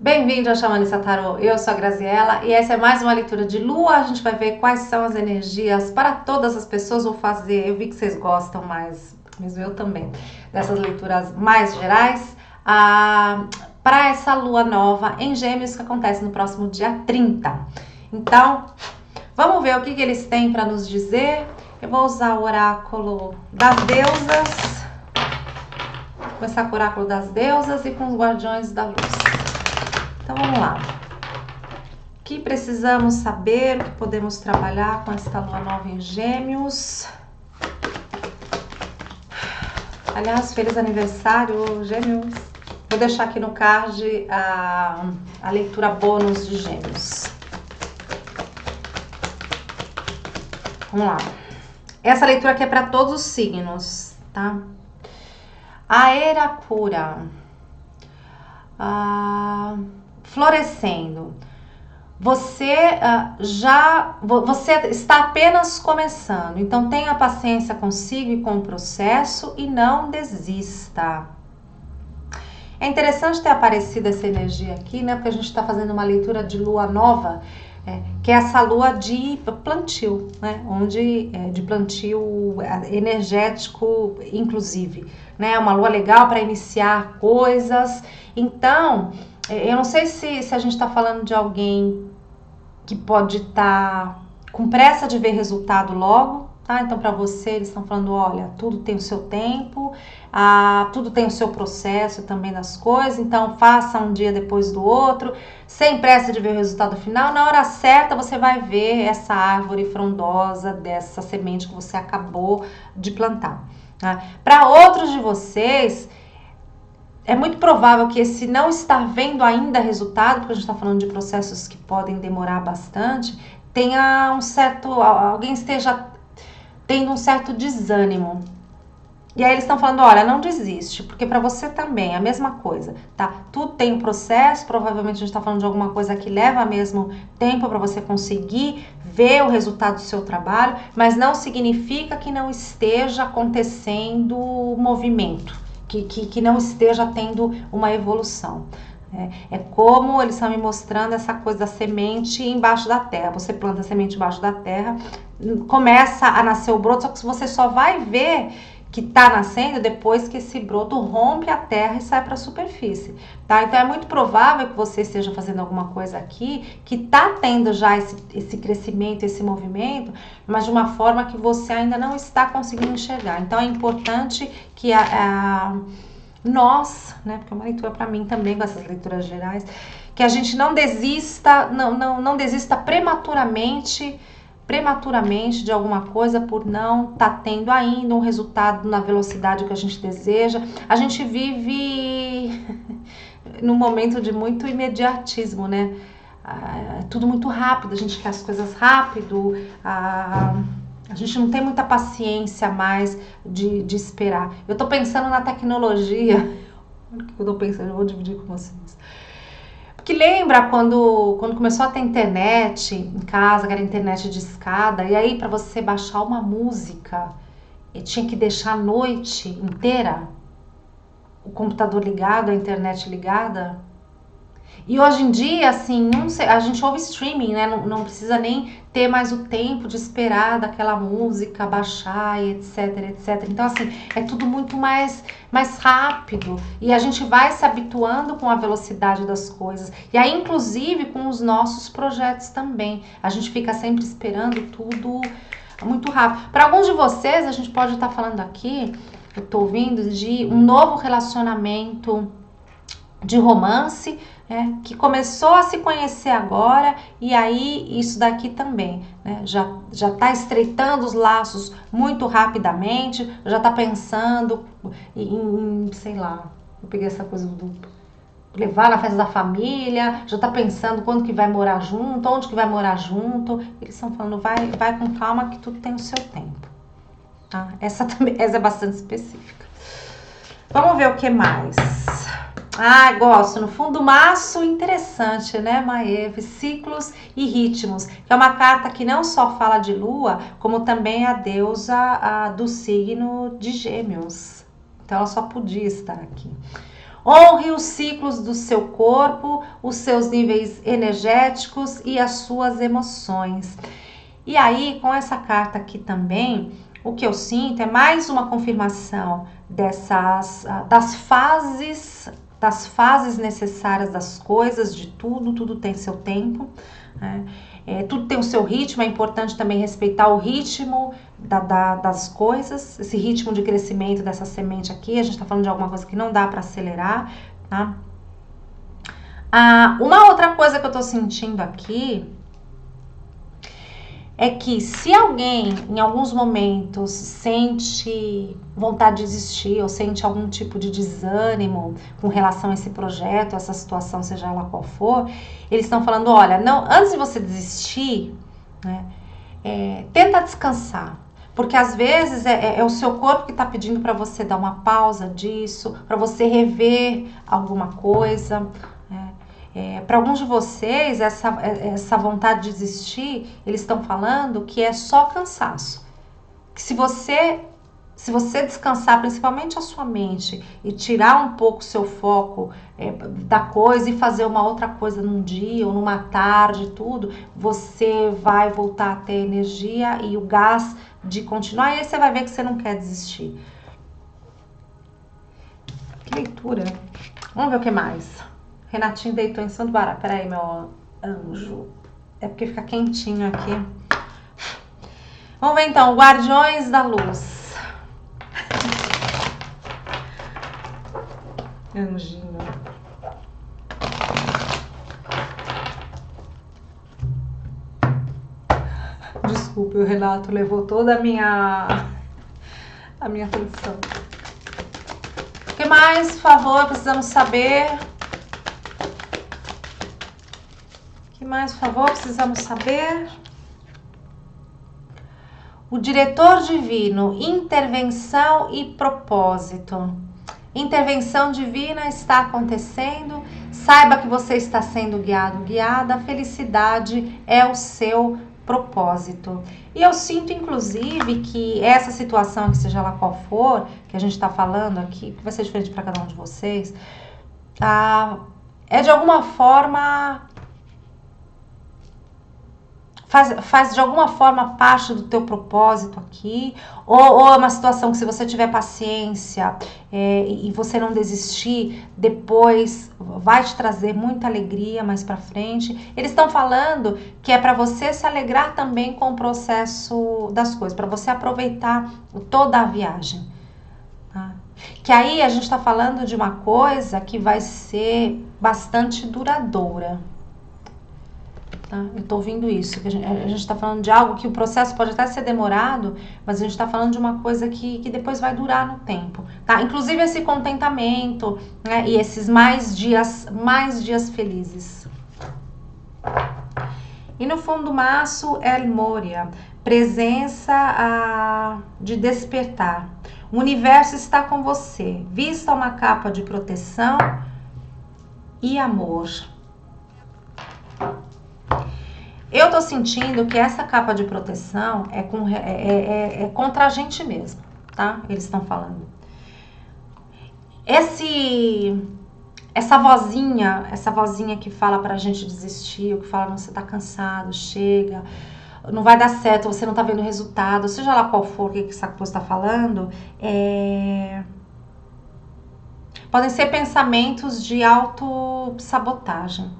Bem-vindo ao Xamanista Tarô, eu sou a Graziella e essa é mais uma leitura de lua. A gente vai ver quais são as energias para todas as pessoas. Vou fazer, eu vi que vocês gostam mais, mesmo eu também, dessas leituras mais gerais, para essa lua nova em Gêmeos que acontece no próximo dia 30. Então, vamos ver o que eles têm para nos dizer. Eu vou usar o oráculo das deusas, começar com o oráculo das deusas e com os guardiões da luz. Então vamos lá. O que precisamos saber, o que podemos trabalhar com esta lua nova em Gêmeos? Aliás, feliz aniversário, Gêmeos. Vou deixar aqui no card a leitura bônus de Gêmeos. Vamos lá. Essa leitura aqui é para todos os signos, tá? A Herakura. Florescendo. Você está apenas começando, então tenha paciência consigo e com o processo e não desista. É interessante ter aparecido essa energia aqui, né? Porque a gente está fazendo uma leitura de lua nova, que é essa lua de plantio, né? De plantio energético, inclusive, né? Uma lua legal para iniciar coisas. Então, eu não sei se a gente está falando de alguém que pode estar com pressa de ver resultado logo, tá? Então, para você, eles estão falando, olha, tudo tem o seu tempo, tudo tem o seu processo também das coisas, então faça um dia depois do outro, sem pressa de ver o resultado final. Na hora certa, você vai ver essa árvore frondosa dessa semente que você acabou de plantar, tá? Para outros de vocês, é muito provável que esse não estar vendo ainda resultado, porque a gente está falando de processos que podem demorar bastante, alguém esteja tendo um certo desânimo. E aí eles estão falando, olha, não desiste, porque para você também é a mesma coisa, tá? Tudo tem um processo, provavelmente a gente está falando de alguma coisa que leva mesmo tempo para você conseguir ver o resultado do seu trabalho, mas não significa que não esteja acontecendo movimento. Que não esteja tendo uma evolução. É como eles estão me mostrando essa coisa da semente embaixo da terra. Você planta a semente embaixo da terra, começa a nascer o broto, só que você só vai ver que está nascendo depois que esse broto rompe a terra e sai para a superfície, tá? Então é muito provável que você esteja fazendo alguma coisa aqui que está tendo já esse crescimento, esse movimento, mas de uma forma que você ainda não está conseguindo enxergar. Então é importante que nós, né, porque é uma leitura para mim também com essas leituras gerais, que a gente não desista, não desista prematuramente de alguma coisa por não estar tendo ainda um resultado na velocidade que a gente deseja. A gente vive num momento de muito imediatismo, né? Tudo muito rápido, a gente quer as coisas rápido, a gente não tem muita paciência mais de esperar. Eu tô pensando na tecnologia, olha o que eu tô pensando, eu vou dividir com vocês. Porque lembra quando começou a ter internet em casa, que era internet de escada, e aí para você baixar uma música, eu tinha que deixar a noite inteira o computador ligado, a internet ligada? E hoje em dia, assim, não sei, a gente ouve streaming, né? Não precisa nem ter mais o tempo de esperar daquela música baixar e etc, etc. Então, assim, é tudo muito mais rápido. E a gente vai se habituando com a velocidade das coisas. E aí, inclusive, com os nossos projetos também. A gente fica sempre esperando tudo muito rápido. Para alguns de vocês, a gente pode estar falando aqui, eu tô ouvindo, de um novo relacionamento de romance, que começou a se conhecer agora, e aí isso daqui também, né, já tá estreitando os laços muito rapidamente, já tá pensando em, sei lá, eu peguei essa coisa do levar na festa da família, já tá pensando quando que vai morar junto, onde que vai morar junto. Eles estão falando, vai com calma que tudo tem o seu tempo, tá? Essa é bastante específica. Vamos ver o que mais. Gosto. No fundo, maço, interessante, né, Maeve? Ciclos e ritmos, que é uma carta que não só fala de lua, como também a deusa do signo de Gêmeos. Então, ela só podia estar aqui. Honre os ciclos do seu corpo, os seus níveis energéticos e as suas emoções. E aí, com essa carta aqui também, o que eu sinto é mais uma confirmação das fases necessárias das coisas, de tudo tem seu tempo, né? Tudo tem o seu ritmo, é importante também respeitar o ritmo das coisas, esse ritmo de crescimento dessa semente aqui. A gente tá falando de alguma coisa que não dá para acelerar, tá? Uma outra coisa que eu tô sentindo aqui é que se alguém em alguns momentos sente vontade de desistir ou sente algum tipo de desânimo com relação a esse projeto, essa situação, seja ela qual for, eles estão falando, olha, não, antes de você desistir, né, tenta descansar. Porque às vezes é o seu corpo que está pedindo para você dar uma pausa disso, para você rever alguma coisa, né? Para alguns de vocês, essa vontade de desistir, eles estão falando que é só cansaço. Que se você descansar, principalmente a sua mente, e tirar um pouco o seu foco da coisa e fazer uma outra coisa num dia ou numa tarde, tudo, você vai voltar a ter energia e o gás de continuar, e aí você vai ver que você não quer desistir. Que leitura! Vamos ver o que mais. Renatinho deitou em cima do baralho. Peraí, meu anjo. É porque fica quentinho aqui. Vamos ver então, Guardiões da Luz. Anjinho. Desculpe, o Renato levou toda a minha atenção. O que mais, por favor, precisamos saber? O diretor divino, intervenção e propósito. Intervenção divina está acontecendo. Saiba que você está sendo guiado, guiada. A felicidade é o seu propósito. E eu sinto, inclusive, que essa situação, que seja lá qual for, que a gente está falando aqui, que vai ser diferente para cada um de vocês, é de alguma forma... Faz de alguma forma parte do teu propósito aqui, ou é uma situação que, se você tiver paciência e você não desistir, depois vai te trazer muita alegria mais pra frente. Eles estão falando que é para você se alegrar também com o processo das coisas, para você aproveitar toda a viagem, tá? Que aí a gente tá falando de uma coisa que vai ser bastante duradoura. Tá? Eu tô ouvindo isso, que a gente tá falando de algo que o processo pode até ser demorado, mas a gente tá falando de uma coisa que depois vai durar no tempo, tá? Inclusive esse contentamento, né? E esses mais dias felizes. E no fundo do maço, El Moria, presença de despertar. O universo está com você. Vista uma capa de proteção e amor. Eu tô sentindo que essa capa de proteção é contra a gente mesmo, tá? Eles estão falando. Essa vozinha que fala pra gente desistir, que fala, não, você tá cansado, chega, não vai dar certo, você não tá vendo resultado, seja lá qual for o que essa coisa tá falando, podem ser pensamentos de autossabotagem.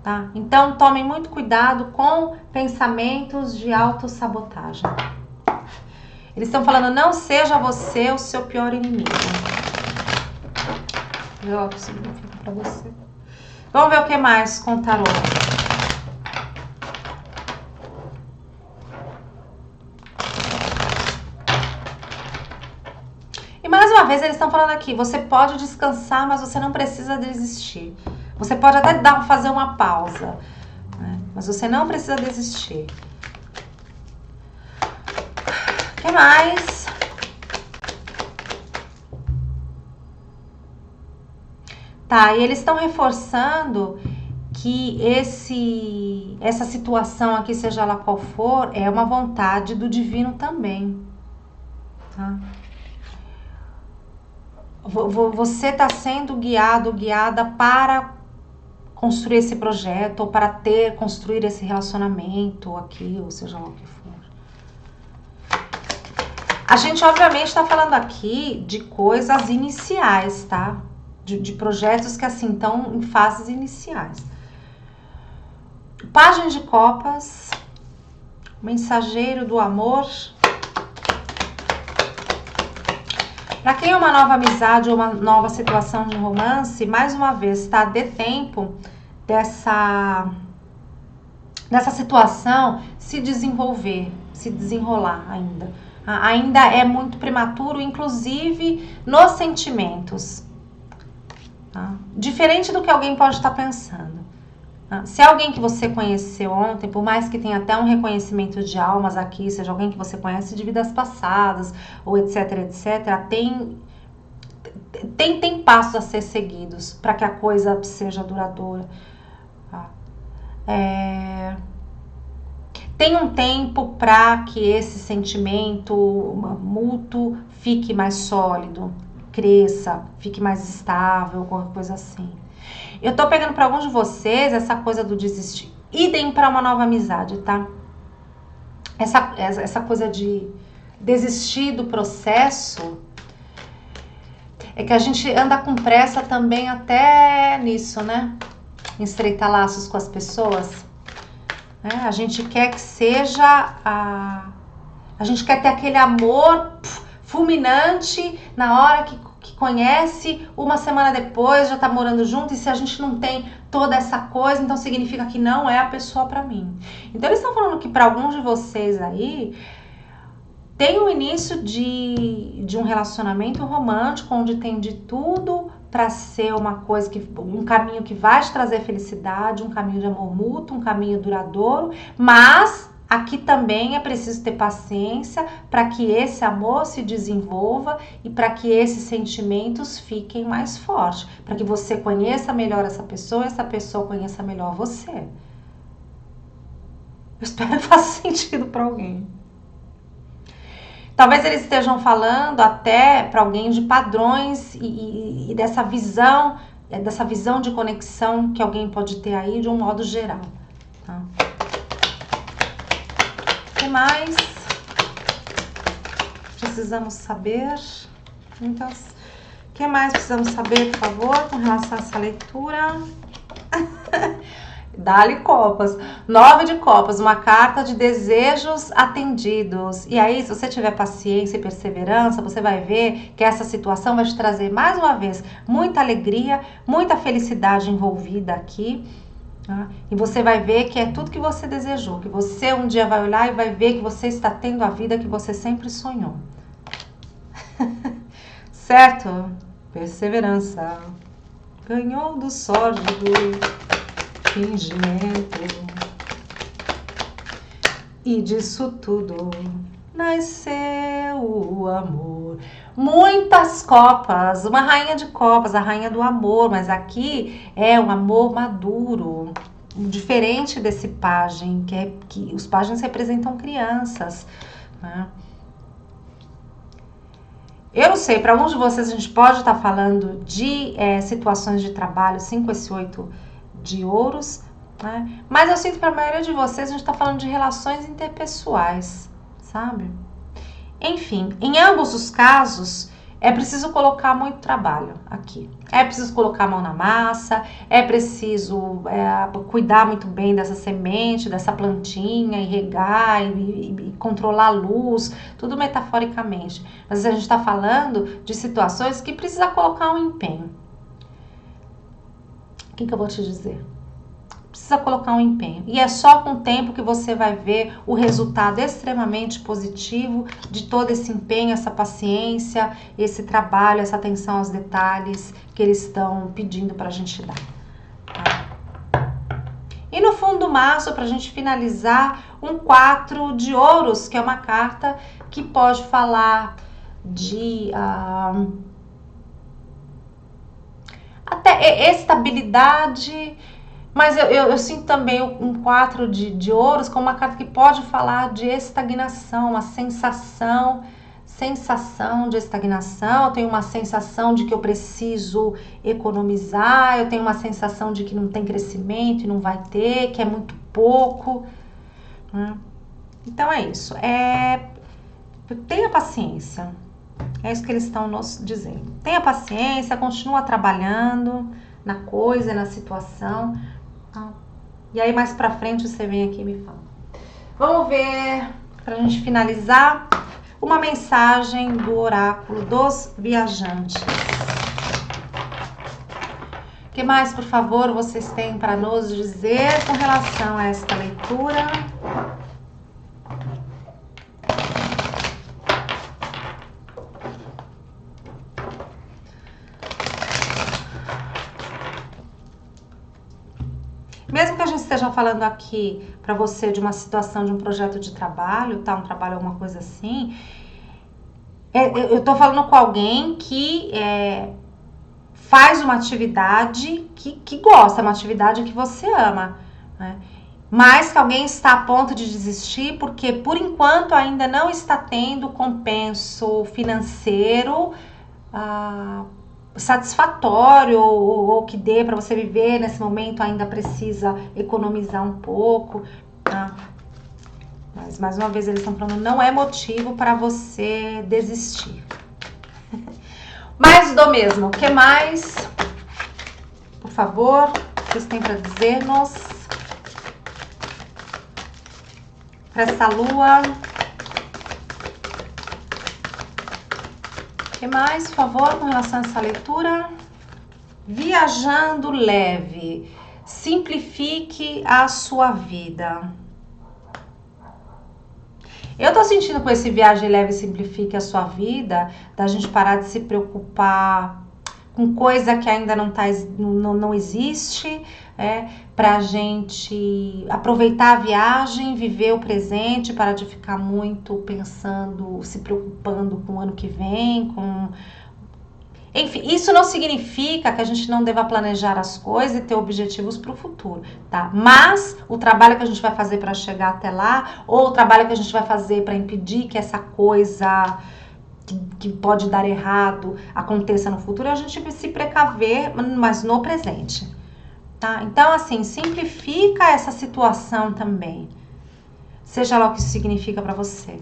Tá? Então, tomem muito cuidado com pensamentos de autossabotagem. Eles estão falando, não seja você o seu pior inimigo. Vê o que significa pra você. Vamos ver o que mais com o tarô. E mais uma vez, eles estão falando aqui, você pode descansar, mas você não precisa desistir. Você pode até fazer uma pausa, né? Mas você não precisa desistir. O que mais? Tá, e eles estão reforçando que essa situação aqui, seja lá qual for, é uma vontade do divino também, tá? Você está sendo guiado, guiada para construir esse projeto, ou para construir esse relacionamento aqui, ou seja lá o que for. A gente, obviamente, está falando aqui de coisas iniciais, tá? De projetos que, assim, estão em fases iniciais. Página de Copas, Mensageiro do Amor. Para quem é uma nova amizade ou uma nova situação de romance, mais uma vez, tá? Dê tempo dessa situação se desenvolver, se desenrolar ainda. Ainda é muito prematuro, inclusive nos sentimentos. Tá? Diferente do que alguém pode estar pensando. Tá? Se é alguém que você conheceu ontem, por mais que tenha até um reconhecimento de almas aqui, seja alguém que você conhece de vidas passadas, ou etc, etc, tem passos a ser seguidos para que a coisa seja duradoura. Tá? Tem um tempo para que esse sentimento mútuo fique mais sólido, cresça, fique mais estável, qualquer coisa assim. Eu tô pegando para alguns de vocês essa coisa do desistir. Idem para uma nova amizade, tá? Essa coisa de desistir do processo é que a gente anda com pressa também até nisso, né? Em estreitar laços com as pessoas. A gente quer que seja a gente quer ter aquele amor fulminante na hora que conhece, uma semana depois já tá morando junto, e se a gente não tem toda essa coisa, então significa que não é a pessoa pra mim. Então eles estão falando que para alguns de vocês aí tem o início de um relacionamento romântico onde tem de tudo para ser uma coisa, um caminho que vai te trazer felicidade, um caminho de amor mútuo, um caminho duradouro, mas aqui também é preciso ter paciência para que esse amor se desenvolva e para que esses sentimentos fiquem mais fortes, para que você conheça melhor essa pessoa e essa pessoa conheça melhor você. Eu espero que faça sentido para alguém. Talvez eles estejam falando até para alguém de padrões e dessa visão de conexão que alguém pode ter aí de um modo geral. Tá? O que mais precisamos saber? Então, o que mais precisamos saber, por favor, com relação a essa leitura? Dá-lhe copas. 9 de copas, uma carta de desejos atendidos. E aí, se você tiver paciência e perseverança, você vai ver que essa situação vai te trazer, mais uma vez, muita alegria, muita felicidade envolvida aqui. Tá? E você vai ver que é tudo que você desejou, que você um dia vai olhar e vai ver que você está tendo a vida que você sempre sonhou. Certo? Perseverança. Ganhou do sórdido fingimento, e disso tudo nasceu o amor. Muitas copas, uma rainha de copas, a rainha do amor, mas aqui é um amor maduro, diferente desse pajem, que os pajens representam crianças, né? Eu não sei, para alguns de vocês a gente pode estar falando de situações de trabalho, 5 esse 8 de ouros, né? Mas eu sinto que para a maioria de vocês a gente está falando de relações interpessoais, sabe? Enfim, em ambos os casos é preciso colocar muito trabalho aqui. É preciso colocar a mão na massa, é preciso cuidar muito bem dessa semente, dessa plantinha, e regar e controlar a luz, tudo metaforicamente. Mas a gente está falando de situações que precisa colocar um empenho. O que eu vou te dizer? Precisa colocar um empenho. E é só com o tempo que você vai ver o resultado extremamente positivo de todo esse empenho, essa paciência, esse trabalho, essa atenção aos detalhes que eles estão pedindo pra gente dar. Tá? E no fundo do maço, pra gente finalizar, um 4 de ouros, que é uma carta que pode falar de até estabilidade, mas eu sinto também um 4 de ouros como uma carta que pode falar de estagnação, uma sensação sensação de estagnação, eu tenho uma sensação de que eu preciso economizar, eu tenho uma sensação de que não tem crescimento e não vai ter, que é muito pouco, né? Então é isso, tenha paciência, é isso que eles estão nos dizendo. Tenha paciência, continua trabalhando na coisa, na situação, tá? E aí mais pra frente você vem aqui e me fala. Vamos ver, pra gente finalizar, uma mensagem do oráculo dos viajantes. O que mais, por favor, vocês têm para nos dizer com relação a esta leitura? Mesmo que a gente esteja falando aqui para você de uma situação, de um projeto de trabalho, tá? Um trabalho, alguma coisa assim, eu tô falando com alguém que faz uma atividade que gosta, uma atividade que você ama, né? Mas que alguém está a ponto de desistir porque, por enquanto, ainda não está tendo compenso financeiro satisfatório ou que dê para você viver nesse momento, ainda precisa economizar um pouco, tá? Mas, mais uma vez, eles estão falando, não é motivo para você desistir. Mais do mesmo. O que mais? Por favor, vocês têm para dizer-nos? Para essa lua. O que mais, por favor, com relação a essa leitura? Viajando leve. Simplifique a sua vida. Eu tô sentindo com esse viagem leve, simplifique a sua vida, da gente parar de se preocupar com coisa que ainda não existe, pra gente aproveitar a viagem, viver o presente, parar de ficar muito pensando, se preocupando com o ano que vem, Enfim, isso não significa que a gente não deva planejar as coisas e ter objetivos para o futuro, tá? Mas o trabalho que a gente vai fazer para chegar até lá, ou o trabalho que a gente vai fazer para impedir que essa coisa que pode dar errado aconteça no futuro, a gente vai se precaver, mas no presente, tá? Então, assim, simplifica essa situação também, seja lá o que isso significa para você.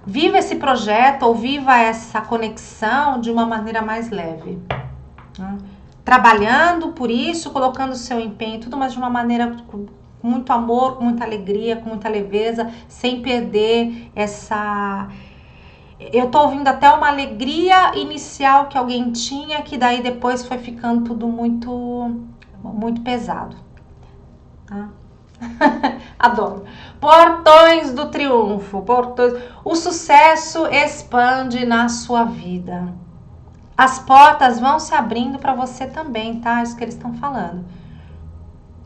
Viva esse projeto ou viva essa conexão de uma maneira mais leve, né? Trabalhando por isso, colocando o seu empenho, tudo, mas de uma maneira com muito amor, com muita alegria, com muita leveza, sem perder essa... Eu tô ouvindo até uma alegria inicial que alguém tinha, que daí depois foi ficando tudo muito, muito pesado, tá? Adoro. Portões do triunfo. O sucesso expande na sua vida. As portas vão se abrindo para você também, tá? Isso que eles estão falando,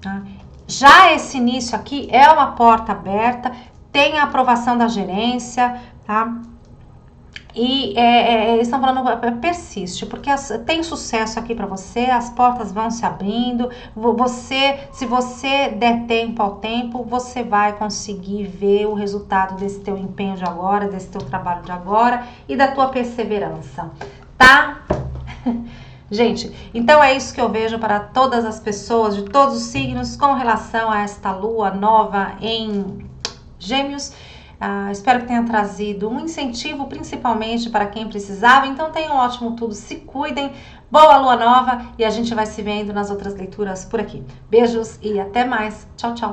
tá? Já esse início aqui é uma porta aberta, tem a aprovação da gerência, tá? E eles estão falando, persiste, porque tem sucesso aqui para você, as portas vão se abrindo, se você der tempo ao tempo, você vai conseguir ver o resultado desse teu empenho de agora, desse teu trabalho de agora e da tua perseverança, tá? Gente, então é isso que eu vejo para todas as pessoas de todos os signos com relação a esta lua nova em Gêmeos. Espero que tenha trazido um incentivo, principalmente para quem precisava. Então tenham um ótimo tudo, se cuidem, boa lua nova e a gente vai se vendo nas outras leituras por aqui. Beijos e até mais. Tchau, tchau.